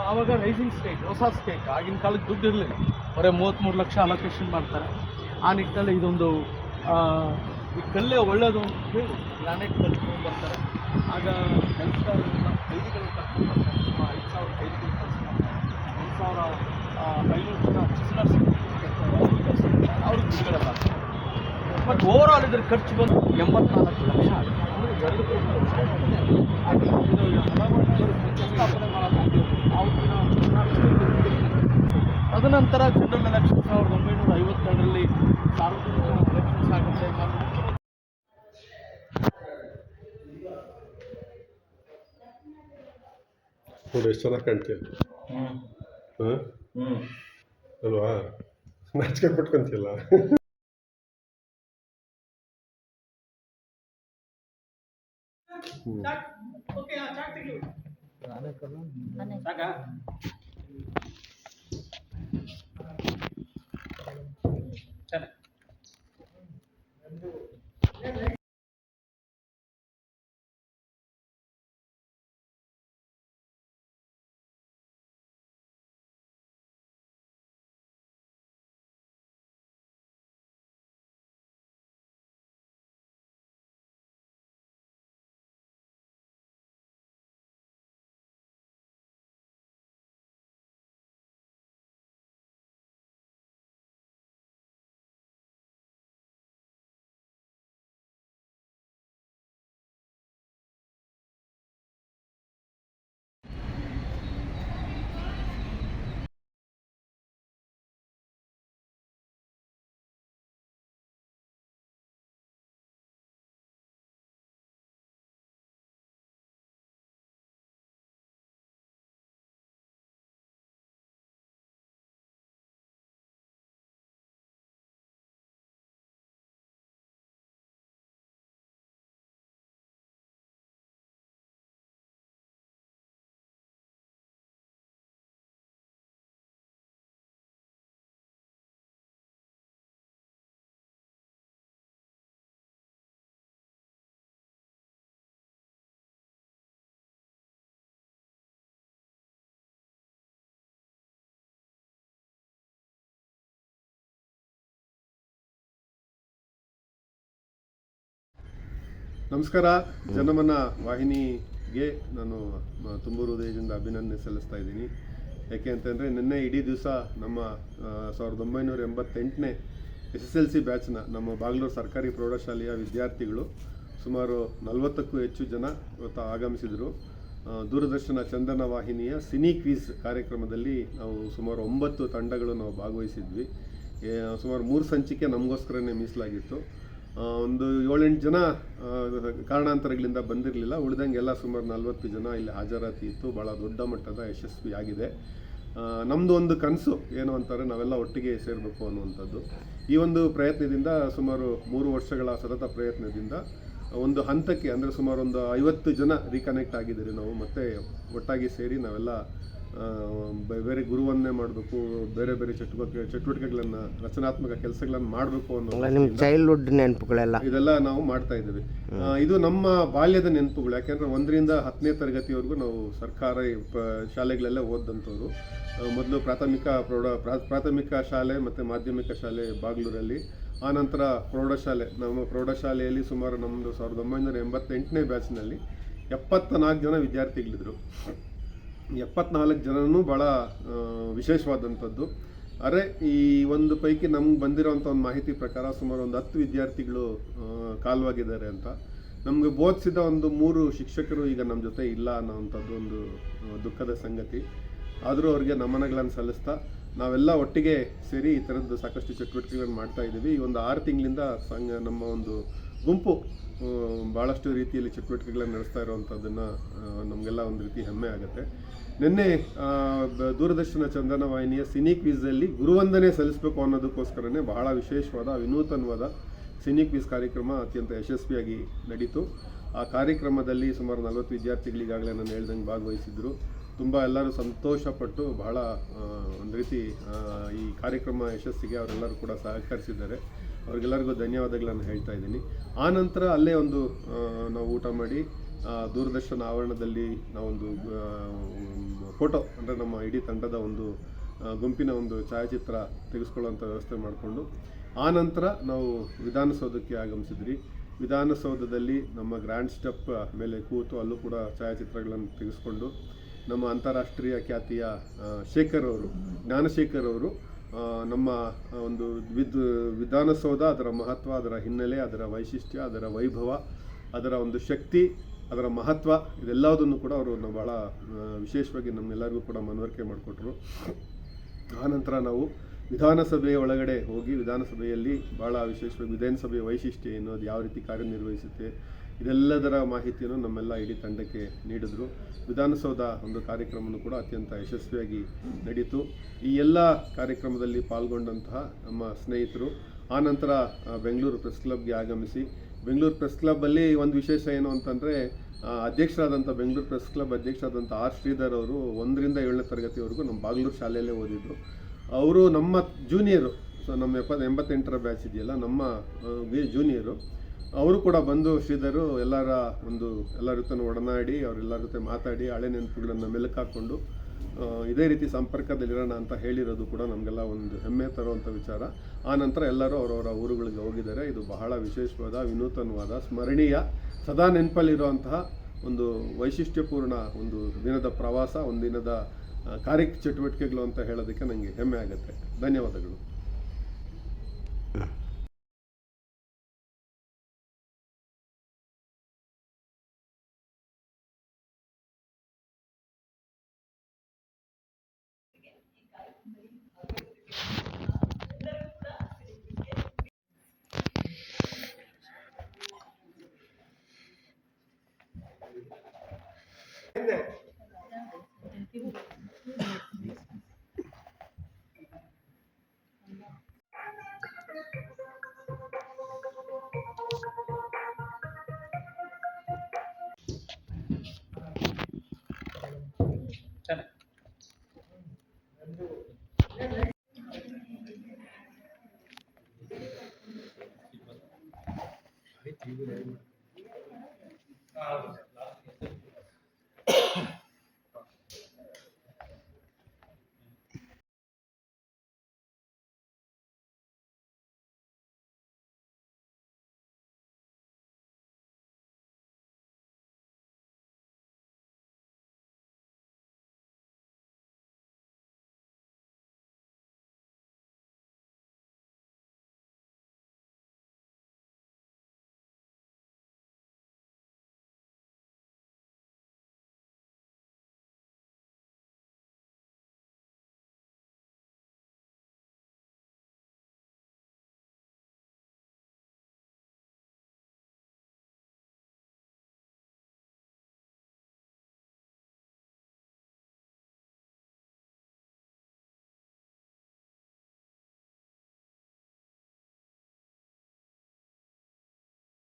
ಆವಾಗ rising state, ಹೊಸ state, ಆಗಿನ ಕಾಲಕ್ಕೆ ದುಡ್ಡು ಇರಲಿಲ್ಲ, ಬರೀ 33 ಲಕ್ಷ ಅಲೋಕೇಶನ್ ಮಾಡ್ತಾರೆ. ಆ ನಿಟ್ಟಿನಲ್ಲಿ ಇದೊಂದು ಈ ಕಲ್ಲೇ ಒಳ್ಳೆಯದು ಅಂತ ಹೇಳಿ ಗ್ರಾನೈಟ್ ಕಲ್ಲು ಬರ್ತಾರೆ. ಆಗ ಕೆಲಸಗಾರರೆಲ್ಲ ಕೈದಿಗಳು ಕರ್ಕೊಂಡು ಬರ್ತಾರೆ. 5,000 ಕೈದಿಗಳು ಕೆಲಸ ಮಾಡ್ತಾರೆ. 1,500 ಜನ ಚಿಸ್ನರ್ಸ್ ಅವ್ರಿಗೆ ಬಿಡುಗಡೆ ಮಾಡ್ತಾರೆ. ಬಟ್ ಓವರ್ ಆಲ್ ಇದ್ರ ಖರ್ಚು ಬಂದು 84 ಲಕ್ಷ ಆಗುತ್ತೆ. ಅಂದರೆ 2 ಕೋಟಿ ಸ್ಥಾಪನೆ ಮಾಡೋದು. ತದನಂತರ ಜನರಲ್ ಎಲೆಕ್ಷನ್ 1952ರಲ್ಲಿ ಸಾರ್ವಜನಿಕ ಎಲೆಕ್ಷನ್ಸ್ ಆಗುತ್ತೆ. ನೋಡಿ ಎಷ್ಟು ಚೆನ್ನಾಗಿ ಕಾಣ್ತೀಯ ಅಲ್ವಾ? ನಾಚಿಕೆ ಪಟ್ಕೊಂತಿಲ್ಲ. ನಮಸ್ಕಾರ. ಜನಮನ ವಾಹಿನಿಗೆ ನಾನು ತುಂಬ ಹೃದಯದಿಂದ ಅಭಿನಂದನೆ ಸಲ್ಲಿಸ್ತಾ ಇದ್ದೀನಿ. ಯಾಕೆ ಅಂತಂದರೆ ನಿನ್ನೆ ಇಡೀ ದಿವಸ ನಮ್ಮ 1988ನೇ SSLC ಬ್ಯಾಚ್ನ ನಮ್ಮ ಬಾಗ್ಲೂರು ಸರ್ಕಾರಿ ಪ್ರೌಢಶಾಲೆಯ ವಿದ್ಯಾರ್ಥಿಗಳು ಸುಮಾರು 40ಕ್ಕೂ ಹೆಚ್ಚು ಜನ ಇವತ್ತು ಆಗಮಿಸಿದರು. ದೂರದರ್ಶನ ಚಂದನ ವಾಹಿನಿಯ ಸಿನಿ ಕ್ವಿಜ್ ಕಾರ್ಯಕ್ರಮದಲ್ಲಿ ನಾವು ಸುಮಾರು 9 ತಂಡಗಳು ನಾವು ಭಾಗವಹಿಸಿದ್ವಿ. ಸುಮಾರು 3 ಸಂಚಿಕೆ ನಮಗೋಸ್ಕರನೇ ಮೀಸಲಾಗಿತ್ತು. ಒಂದು 7-8 ಜನ ಕಾರಣಾಂತರಗಳಿಂದ ಬಂದಿರಲಿಲ್ಲ. ಉಳಿದಂಗೆಲ್ಲ ಸುಮಾರು 40 ಜನ ಇಲ್ಲಿ ಹಾಜರಾತಿ ಇತ್ತು. ಭಾಳ ದೊಡ್ಡ ಮಟ್ಟದ ಯಶಸ್ವಿ ಆಗಿದೆ. ನಮ್ಮದು ಒಂದು ಕನಸು ಏನು ಅಂತಾರೆ, ನಾವೆಲ್ಲ ಒಟ್ಟಿಗೆ ಸೇರಬೇಕು ಅನ್ನುವಂಥದ್ದು. ಈ ಒಂದು ಪ್ರಯತ್ನದಿಂದ ಸುಮಾರು 3 ವರ್ಷಗಳ ಸತತ ಪ್ರಯತ್ನದಿಂದ ಒಂದು ಹಂತಕ್ಕೆ ಅಂದರೆ ಸುಮಾರು ಒಂದು 50 ಜನ ರೀಕನೆಕ್ಟ್ ಆಗಿದ್ದೀರಿ. ನಾವು ಮತ್ತೆ ಒಟ್ಟಾಗಿ ಸೇರಿ ನಾವೆಲ್ಲ ಬೇರೆ ಗುರುವನ್ನೇ ಮಾಡಬೇಕು, ಬೇರೆ ಬೇರೆ ಚಟುವಟಿಕೆಗಳನ್ನು, ರಚನಾತ್ಮಕ ಕೆಲಸಗಳನ್ನು ಮಾಡಬೇಕು ಅನ್ನೋ ನಿಮ್ಮ ಚೈಲ್ಡ್ಹುಡ್ ನೆನಪುಗಳೆಲ್ಲ ಇದೆಲ್ಲ ನಾವು ಮಾಡ್ತಾ ಇದ್ದೀವಿ. ಇದು ನಮ್ಮ ಬಾಲ್ಯದ ನೆನಪುಗಳು. ಯಾಕೆಂದರೆ 1ರಿಂದ 10ನೇ ತರಗತಿವರೆಗೂ ನಾವು ಸರ್ಕಾರಿ ಶಾಲೆಗಳಲ್ಲೇ ಓದಂಥವ್ರು. ಮೊದಲು ಪ್ರಾಥಮಿಕ ಶಾಲೆ ಮತ್ತು ಮಾಧ್ಯಮಿಕ ಶಾಲೆ ಬಾಗ್ಲೂರಲ್ಲಿ, ಆನಂತರ ಪ್ರೌಢಶಾಲೆ. ನಮ್ಮ ಪ್ರೌಢಶಾಲೆಯಲ್ಲಿ ಸುಮಾರು ನಮ್ಮದು 1988ನೇ ಬ್ಯಾಚ್ನಲ್ಲಿ 74 ಜನ ವಿದ್ಯಾರ್ಥಿಗಳಿದ್ರು. 74 ಜನನೂ ಭಾಳ ವಿಶೇಷವಾದಂಥದ್ದು. ಅರೆ ಈ ಒಂದು ಪೈಕಿ ನಮ್ಗೆ ಬಂದಿರೋಂಥ ಒಂದು ಮಾಹಿತಿ ಪ್ರಕಾರ ಸುಮಾರು ಒಂದು 10 ವಿದ್ಯಾರ್ಥಿಗಳು ಕಾಲವಾಗಿದ್ದಾರೆ ಅಂತ. ನಮಗೆ ಬೋಧಿಸಿದ ಒಂದು 3 ಶಿಕ್ಷಕರು ಈಗ ನಮ್ಮ ಜೊತೆ ಇಲ್ಲ ಅನ್ನೋವಂಥದ್ದು ಒಂದು ದುಃಖದ ಸಂಗತಿ. ಆದರೂ ಅವ್ರಿಗೆ ನಮನಗಳನ್ನು ಸಲ್ಲಿಸ್ತಾ ನಾವೆಲ್ಲ ಒಟ್ಟಿಗೆ ಸೇರಿ ಈ ಥರದ್ದು ಸಾಕಷ್ಟು ಚಟುವಟಿಕೆಗಳನ್ನು ಮಾಡ್ತಾ ಇದ್ದೀವಿ. ಈ ಒಂದು 6 ತಿಂಗಳಿಂದ ನಮ್ಮ ಒಂದು ಗುಂಪು ಭಾಳಷ್ಟು ರೀತಿಯಲ್ಲಿ ಚಟುವಟಿಕೆಗಳನ್ನು ನಡೆಸ್ತಾ ಇರುವಂಥದ್ದನ್ನು ನಮಗೆಲ್ಲ ಒಂದು ರೀತಿ ಹೆಮ್ಮೆ ಆಗುತ್ತೆ. ನಿನ್ನೆ ದೂರದರ್ಶನ ಚಂದನ ವಾಹಿನಿಯ ಸಿನಿ ಕ್ವಿಝಲ್ಲಿ ಗುರುವಂದನೆ ಸಲ್ಲಿಸಬೇಕು ಅನ್ನೋದಕ್ಕೋಸ್ಕರನೇ ಬಹಳ ವಿಶೇಷವಾದ ವಿನೂತನವಾದ ಸಿನಿ ಕ್ವಿಝ್ ಕಾರ್ಯಕ್ರಮ ಅತ್ಯಂತ ಯಶಸ್ವಿಯಾಗಿ ನಡೀತು. ಆ ಕಾರ್ಯಕ್ರಮದಲ್ಲಿ ಸುಮಾರು 40 ವಿದ್ಯಾರ್ಥಿಗಳಿಗಾಗಲೇ ನಾನು ಹೇಳ್ದಂಗೆ ಭಾಗವಹಿಸಿದ್ರು. ತುಂಬ ಎಲ್ಲರೂ ಸಂತೋಷಪಟ್ಟು ಬಹಳ ಒಂದು ರೀತಿ ಈ ಕಾರ್ಯಕ್ರಮ ಯಶಸ್ಸಿಗೆ ಅವರೆಲ್ಲರೂ ಕೂಡ ಸಹಕರಿಸಿದ್ದಾರೆ. ಅವ್ರಿಗೆಲ್ಲರಿಗೂ ಧನ್ಯವಾದಗಳನ್ನು ಹೇಳ್ತಾ ಇದ್ದೀನಿ. ಆನಂತರ ಅಲ್ಲೇ ಒಂದು ನಾವು ಊಟ ಮಾಡಿ ದೂರದರ್ಶನ ಆವರಣದಲ್ಲಿ ನಾವೊಂದು ಫೋಟೋ ಅಂದರೆ ನಮ್ಮ ಇಡೀ ತಂಡದ ಒಂದು ಗುಂಪಿನ ಒಂದು ಛಾಯಾಚಿತ್ರ ತೆಗೆಸ್ಕೊಳ್ಳೋಂಥ ವ್ಯವಸ್ಥೆ ಮಾಡಿಕೊಂಡು ಆ ನಂತರ ನಾವು ವಿಧಾನಸೌಧಕ್ಕೆ ಆಗಮಿಸಿದ್ರಿ. ವಿಧಾನಸೌಧದಲ್ಲಿ ನಮ್ಮ ಗ್ರ್ಯಾಂಡ್ ಸ್ಟೆಪ್ ಮೇಲೆ ಕೂತು ಅಲ್ಲೂ ಕೂಡ ಛಾಯಾಚಿತ್ರಗಳನ್ನು ತೆಗೆಸ್ಕೊಂಡು ನಮ್ಮ ಅಂತಾರಾಷ್ಟ್ರೀಯ ಖ್ಯಾತಿಯ ಜ್ಞಾನಶೇಖರ್ ಅವರು ನಮ್ಮ ಒಂದು ವಿಧಾನಸೌಧ, ಅದರ ಮಹತ್ವ, ಅದರ ಹಿನ್ನೆಲೆ, ಅದರ ವೈಶಿಷ್ಟ್ಯ, ಅದರ ವೈಭವ, ಅದರ ಒಂದು ಶಕ್ತಿ, ಅದರ ಮಹತ್ವ, ಇದೆಲ್ಲದನ್ನು ಕೂಡ ಅವರು ಭಾಳ ವಿಶೇಷವಾಗಿ ನಮ್ಮೆಲ್ಲರಿಗೂ ಕೂಡ ಮನವರಿಕೆ ಮಾಡಿಕೊಟ್ರು. ಆನಂತರ ನಾವು ವಿಧಾನಸಭೆಯ ಒಳಗಡೆ ಹೋಗಿ ವಿಧಾನಸಭೆಯಲ್ಲಿ ಭಾಳ ವಿಶೇಷವಾಗಿ ವಿಧಾನಸಭೆಯ ವೈಶಿಷ್ಟ್ಯ ಏನು, ಅದು ಯಾವ ರೀತಿ ಕಾರ್ಯನಿರ್ವಹಿಸುತ್ತೆ, ಇದೆಲ್ಲದರ ಮಾಹಿತಿಯನ್ನು ನಮ್ಮೆಲ್ಲ ಇಡೀ ತಂಡಕ್ಕೆ ನೀಡಿದ್ರು. ವಿಧಾನಸೌಧ ಒಂದು ಕಾರ್ಯಕ್ರಮವನ್ನು ಕೂಡ ಅತ್ಯಂತ ಯಶಸ್ವಿಯಾಗಿ ನಡೀತು. ಈ ಎಲ್ಲ ಕಾರ್ಯಕ್ರಮದಲ್ಲಿ ಪಾಲ್ಗೊಂಡಂತಹ ನಮ್ಮ ಸ್ನೇಹಿತರು ಆನಂತರ ಬೆಂಗಳೂರು ಪ್ರೆಸ್ ಕ್ಲಬ್ಗೆ ಆಗಮಿಸಿ, ಬೆಂಗಳೂರು ಪ್ರೆಸ್ ಕ್ಲಬ್ಬಲ್ಲಿ ಒಂದು ವಿಶೇಷ ಏನು ಅಂತಂದರೆ ಅಧ್ಯಕ್ಷರಾದಂಥ ಬೆಂಗಳೂರು ಪ್ರೆಸ್ ಕ್ಲಬ್ ಅಧ್ಯಕ್ಷರಾದಂಥ ಆರ್ ಶ್ರೀಧರ್ ಅವರು 1ರಿಂದ 7ನೇ ತರಗತಿವರೆಗೂ ನಮ್ಮ ಬಾಗ್ಲೂರು ಶಾಲೆಯಲ್ಲೇ ಓದಿದ್ರು. ಅವರು ನಮ್ಮ ಜೂನಿಯರು, ಸೊ ನಮ್ಮ 88ರ ಬ್ಯಾಚ್ ಇದೆಯಲ್ಲ, ನಮ್ಮ ಜೂನಿಯರು. ಅವರು ಕೂಡ ಬಂದು ಶ್ರೀಧರು ಎಲ್ಲರ ಜೊತೆ ಒಡನಾಡಿ ಅವರೆಲ್ಲರ ಜೊತೆ ಮಾತಾಡಿ ಹಳೆ ನೆನಪುಗಳನ್ನು ಮೆಲುಕಾಕೊಂಡು ಇದೇ ರೀತಿ ಸಂಪರ್ಕದಲ್ಲಿರೋಣ ಅಂತ ಹೇಳಿರೋದು ಕೂಡ ನಮಗೆಲ್ಲ ಒಂದು ಹೆಮ್ಮೆ ತರುವಂಥ ವಿಚಾರ. ಆ ನಂತರ ಎಲ್ಲರೂ ಅವರವರ ಊರುಗಳಿಗೆ ಹೋಗಿದ್ದಾರೆ. ಇದು ಬಹಳ ವಿಶೇಷವಾದ, ವಿನೂತನವಾದ, ಸ್ಮರಣೀಯ, ಸದಾ ನೆನಪಲ್ಲಿರುವಂತಹ ಒಂದು ವೈಶಿಷ್ಟ್ಯಪೂರ್ಣ ಒಂದು ದಿನದ ಪ್ರವಾಸ, ಒಂದು ದಿನದ ಕಾರ್ಯಚಟುವಟಿಕೆಗಳು ಅಂತ ಹೇಳೋದಕ್ಕೆ ನನಗೆ ಹೆಮ್ಮೆ ಆಗುತ್ತೆ. ಧನ್ಯವಾದಗಳು.